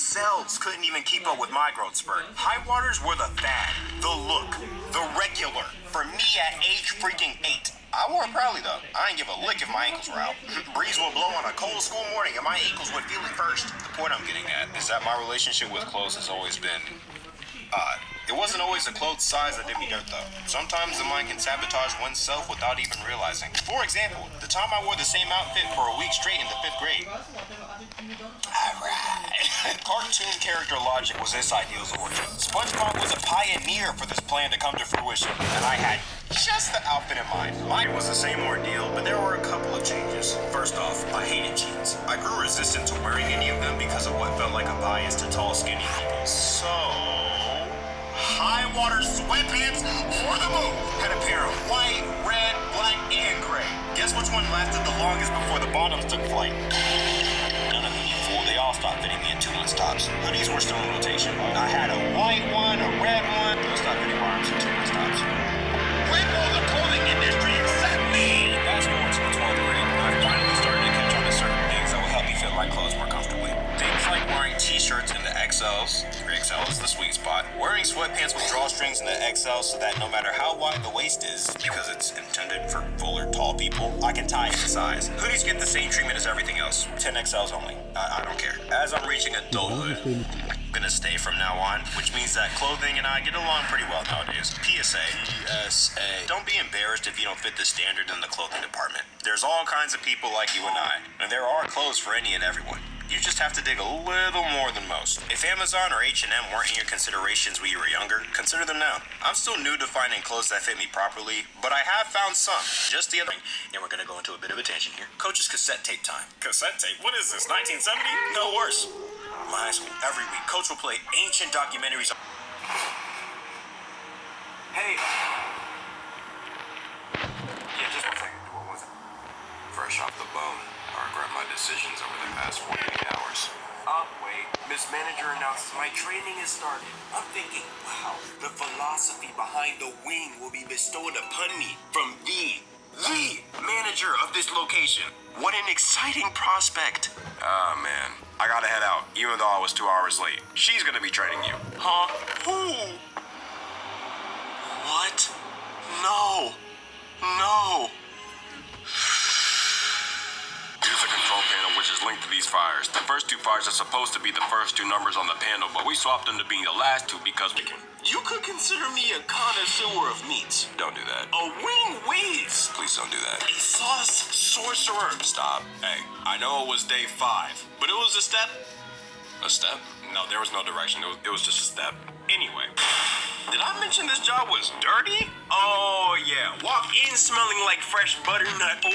themselves couldn't even keep up with my growth spurt. High waters were the fad, the look, the regular. For me at age freaking 8. I wore it proudly though. I didn't give a lick if my ankles were out. Breeze would blow on a cold school morning and my ankles would feel it first. The point I'm getting at is that my relationship with clothes has always been odd. It wasn't always the clothes size that did me dirt though. Sometimes the mind can sabotage oneself without even realizing. For example, the time I wore the same outfit for a week straight in the 5th grade. Alright. Cartoon character logic was this ideal's origin. SpongeBob was a pioneer for this plan to come to fruition, and I had just the outfit in mind. Mine was the same ordeal, but there were a couple of changes. First off, I hated jeans. I grew resistant to wearing any of them because of what felt like a bias to tall, skinny people. So high water sweatpants for the move. Had a pair of white, red, black, and gray. Guess which one lasted the longest before the bottoms took flight? None of them, you fool. They all stopped fitting me in 2-month tops. Hoodies were still in rotation. I had a white one, a red one. Those stopped fitting my arms in 2-month tops. When will the clothing industry accept me? Fast forward to the 12th grade, I finally started to catch on to certain things that will help me fit my clothes more comfortably. Things like wearing t-shirts in the XLs. 3XL is the sweet spot. Wearing sweatpants with drawstrings in the XL so that no matter how wide the waist is, because it's intended for fuller, tall people, I can tie it to size. Hoodies get the same treatment as everything else. 10XLs only. I don't care. As I'm reaching adulthood, I'm gonna stay from now on, which means that clothing and I get along pretty well nowadays. PSA. Don't be embarrassed if you don't fit the standard in the clothing department. There's all kinds of people like you and I, and there are clothes for any and everyone. You just have to dig a little more than most. If Amazon or H&M weren't in your considerations when you were younger, consider them now. I'm still new to finding clothes that fit me properly, but I have found some. Just the other thing, and we're gonna go into a bit of a tangent here. Coach's cassette tape time. Cassette tape? What is this, 1970? No worse. My high school, every week, Coach will play ancient documentaries. Hey. Yeah, just 1 second. What was it? Fresh off the bone. I regret my decisions over the past 48 hours. Wait. Miss Manager announces my training has started. I'm thinking, wow, the philosophy behind the wing will be bestowed upon me from the manager of this location. What an exciting prospect. Ah, man. I gotta head out, even though I was 2 hours late. She's gonna be training you. Huh? Who? What? No. No. Here's a control panel which is linked to these fires. The first 2 fires are supposed to be the first 2 numbers on the panel, but we swapped them to being the last 2 because we can. You could consider me a connoisseur of meats. Don't do that. A wing whiz. Please don't do that. A sauce sorcerer. Stop. Hey, I know it was day 5, but it was a step. A step? No, there was no direction. It was just a step. Anyway, did I mention this job was dirty? Oh, yeah. Walk in smelling like fresh butternut